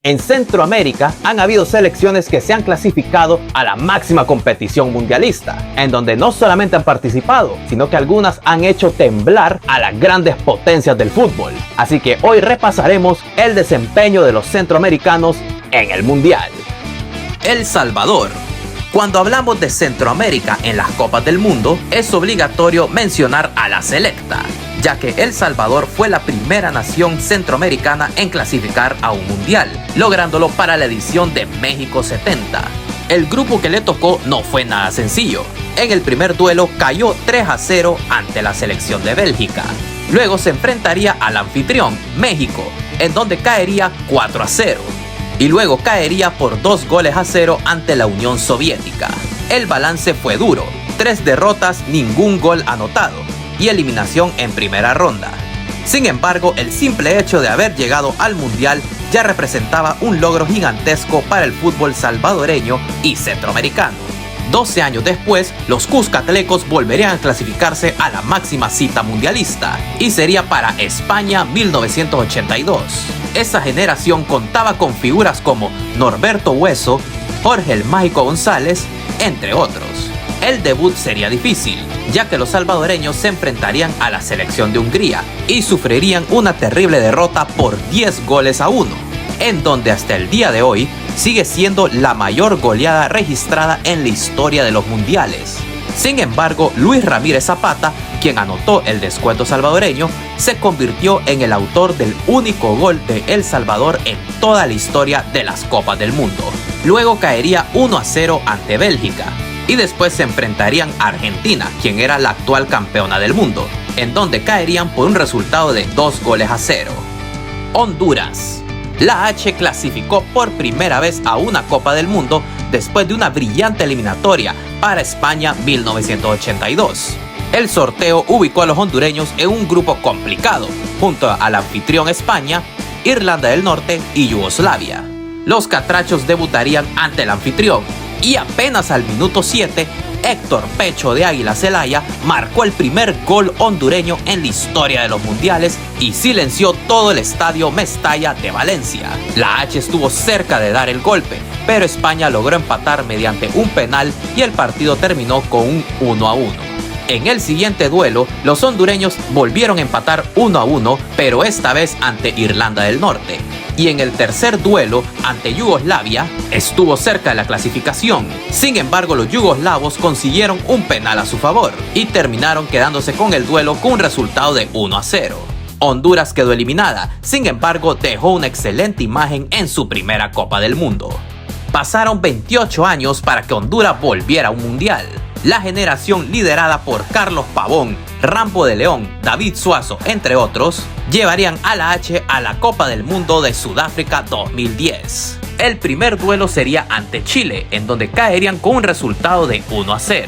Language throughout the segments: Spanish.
En Centroamérica han habido selecciones que se han clasificado a la máxima competición mundialista, en donde no solamente han participado, sino que algunas han hecho temblar a las grandes potencias del fútbol. Así que hoy repasaremos el desempeño de los centroamericanos en el Mundial. El Salvador. Cuando hablamos de Centroamérica en las Copas del Mundo, es obligatorio mencionar a la selecta, ya que El Salvador fue la primera nación centroamericana en clasificar a un mundial, lográndolo para la edición de México 70. El grupo que le tocó no fue nada sencillo. En el primer duelo cayó 3-0 ante la selección de Bélgica. Luego se enfrentaría al anfitrión, México, en donde caería 4-0. Y luego caería por 2-0 ante la Unión Soviética. El balance fue duro, 3 derrotas, ningún gol anotado y eliminación en primera ronda. Sin embargo, el simple hecho de haber llegado al Mundial ya representaba un logro gigantesco para el fútbol salvadoreño y centroamericano. 12 años después, los Cuscatlecos volverían a clasificarse a la máxima cita mundialista, y sería para España 1982. Esa generación contaba con figuras como Norberto Hueso, Jorge el Mágico González, entre otros. El debut sería difícil, ya que los salvadoreños se enfrentarían a la selección de Hungría y sufrirían una terrible derrota por 10-1, en donde hasta el día de hoy sigue siendo la mayor goleada registrada en la historia de los mundiales. Sin embargo, Luis Ramírez Zapata, quien anotó el descuento salvadoreño, se convirtió en el autor del único gol de El Salvador en toda la historia de las Copas del Mundo. Luego caería 1-0 ante Bélgica, y después se enfrentarían a Argentina, quien era la actual campeona del mundo, en donde caerían por un resultado de 2-0. Honduras. La H clasificó por primera vez a una Copa del Mundo después de una brillante eliminatoria para España 1982. El sorteo ubicó a los hondureños en un grupo complicado, junto al anfitrión España, Irlanda del Norte y Yugoslavia. Los catrachos debutarían ante el anfitrión, y apenas al minuto 7, Héctor Pecho de Águila Celaya marcó el primer gol hondureño en la historia de los mundiales y silenció todo el estadio Mestalla de Valencia. La H estuvo cerca de dar el golpe, pero España logró empatar mediante un penal y el partido terminó con un 1-1. En el siguiente duelo, los hondureños volvieron a empatar 1-1, pero esta vez ante Irlanda del Norte. Y en el tercer duelo, ante Yugoslavia, estuvo cerca de la clasificación. Sin embargo, los yugoslavos consiguieron un penal a su favor y terminaron quedándose con el duelo con un resultado de 1-0. Honduras quedó eliminada, sin embargo, dejó una excelente imagen en su primera Copa del Mundo. Pasaron 28 años para que Honduras volviera a un mundial. La generación liderada por Carlos Pavón, Rambo de León, David Suazo, entre otros, llevarían a la H a la Copa del Mundo de Sudáfrica 2010. El primer duelo sería ante Chile, en donde caerían con un resultado de 1-0.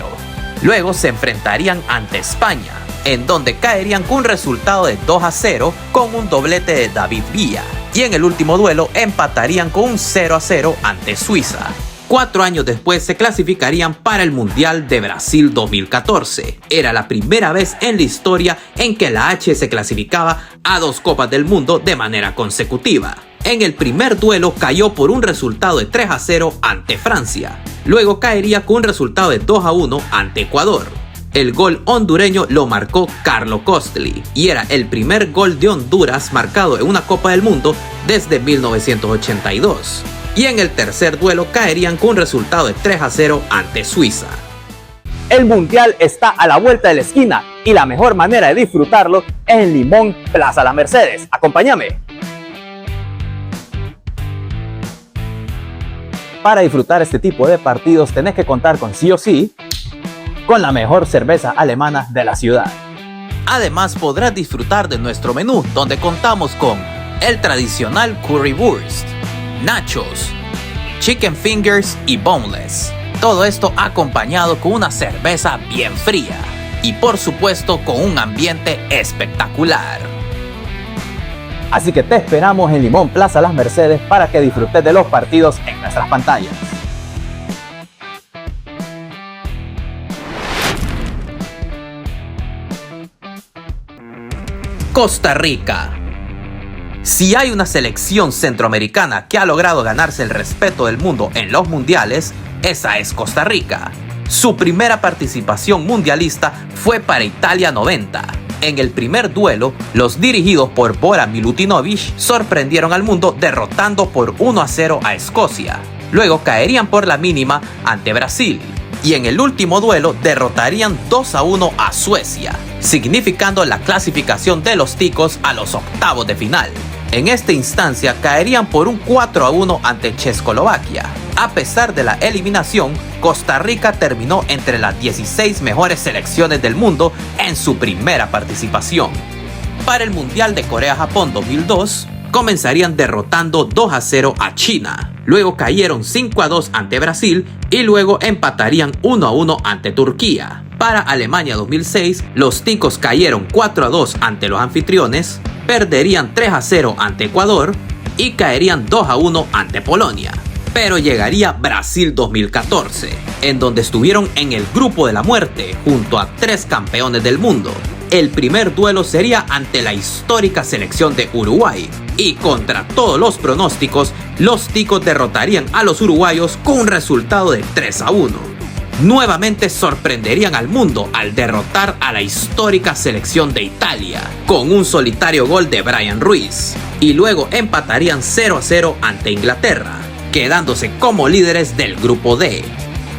Luego se enfrentarían ante España, en donde caerían con un resultado de 2-0 con un doblete de David Villa. Y en el último duelo empatarían con un 0-0 ante Suiza. 4 años después se clasificarían para el Mundial de Brasil 2014. Era la primera vez en la historia en que la H se clasificaba a 2 Copas del Mundo de manera consecutiva. En el primer duelo cayó por un resultado de 3-0 ante Francia. Luego caería con un resultado de 2-1 ante Ecuador. El gol hondureño lo marcó Carlo Costly y era el primer gol de Honduras marcado en una Copa del Mundo desde 1982. Y en el tercer duelo caerían con un resultado de 3-0 ante Suiza. El Mundial está a la vuelta de la esquina y la mejor manera de disfrutarlo es en Limón Plaza Las Mercedes. Acompáñame. Para disfrutar este tipo de partidos tenés que contar con sí o sí con la mejor cerveza alemana de la ciudad. Además podrás disfrutar de nuestro menú, donde contamos con el tradicional currywurst, nachos, chicken fingers y boneless. Todo esto acompañado con una cerveza bien fría y por supuesto con un ambiente espectacular. Así que te esperamos en Limón Plaza Las Mercedes para que disfrutes de los partidos en nuestras pantallas. Costa Rica. Si hay una selección centroamericana que ha logrado ganarse el respeto del mundo en los mundiales, esa es Costa Rica. Su primera participación mundialista fue para Italia 90. En el primer duelo, los dirigidos por Bora Milutinovic sorprendieron al mundo derrotando por 1-0 a Escocia. Luego caerían por la mínima ante Brasil. Y en el último duelo derrotarían 2-1 a Suecia, significando la clasificación de los ticos a los octavos de final. En esta instancia caerían por un 4-1 ante Checoslovaquia. A pesar de la eliminación, Costa Rica terminó entre las 16 mejores selecciones del mundo en su primera participación. Para el Mundial de Corea-Japón 2002, comenzarían derrotando 2-0 a China. Luego cayeron 5-2 ante Brasil y luego empatarían 1-1 ante Turquía. Para Alemania 2006, los ticos cayeron 4-2 ante los anfitriones, perderían 3-0 ante Ecuador y caerían 2-1 ante Polonia. Pero llegaría Brasil 2014, en donde estuvieron en el grupo de la muerte junto a 3 campeones del mundo. El primer duelo sería ante la histórica selección de Uruguay, y contra todos los pronósticos, los ticos derrotarían a los uruguayos con un resultado de 3-1. Nuevamente sorprenderían al mundo al derrotar a la histórica selección de Italia, con un solitario gol de Brian Ruiz, y luego empatarían 0-0 ante Inglaterra, quedándose como líderes del grupo D.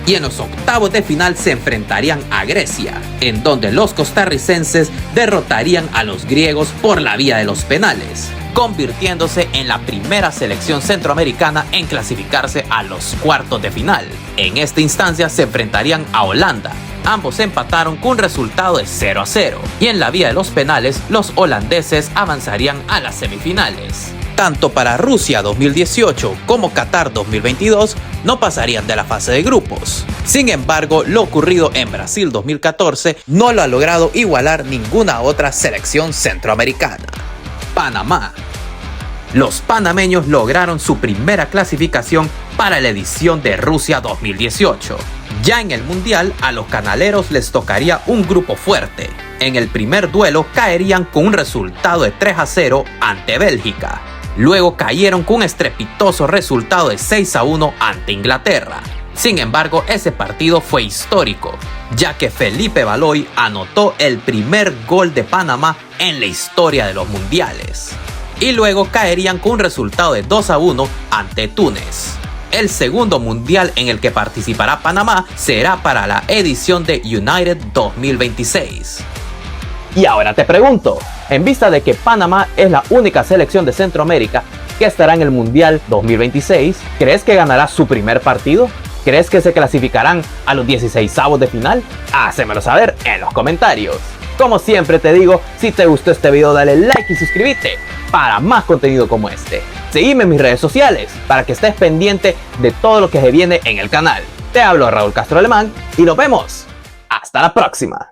Y en los octavos de final se enfrentarían a Grecia, en donde los costarricenses derrotarían a los griegos por la vía de los penales, convirtiéndose en la primera selección centroamericana en clasificarse a los cuartos de final. En esta instancia se enfrentarían a Holanda. Ambos empataron con un resultado de 0-0, y en la vía de los penales los holandeses avanzarían a las semifinales. Tanto para Rusia 2018 como Qatar 2022 no pasarían de la fase de grupos. Sin embargo, lo ocurrido en Brasil 2014 no lo ha logrado igualar ninguna otra selección centroamericana. Panamá. Los panameños lograron su primera clasificación para la edición de Rusia 2018. Ya en el Mundial, a los canaleros les tocaría un grupo fuerte. En el primer duelo caerían con un resultado de 3-0 ante Bélgica. Luego cayeron con un estrepitoso resultado de 6-1 ante Inglaterra. Sin embargo, ese partido fue histórico, ya que Felipe Baloy anotó el primer gol de Panamá en la historia de los mundiales. Y luego caerían con un resultado de 2-1 ante Túnez. El segundo mundial en el que participará Panamá será para la edición de United 2026. Y ahora te pregunto, en vista de que Panamá es la única selección de Centroamérica que estará en el Mundial 2026, ¿crees que ganará su primer partido? ¿Crees que se clasificarán a los 16avos de final? Házmelo saber en los comentarios. Como siempre te digo, si te gustó este video dale like y suscríbete para más contenido como este. Seguime en mis redes sociales para que estés pendiente de todo lo que se viene en el canal. Te hablo Raúl Castro Alemán y nos vemos. Hasta la próxima.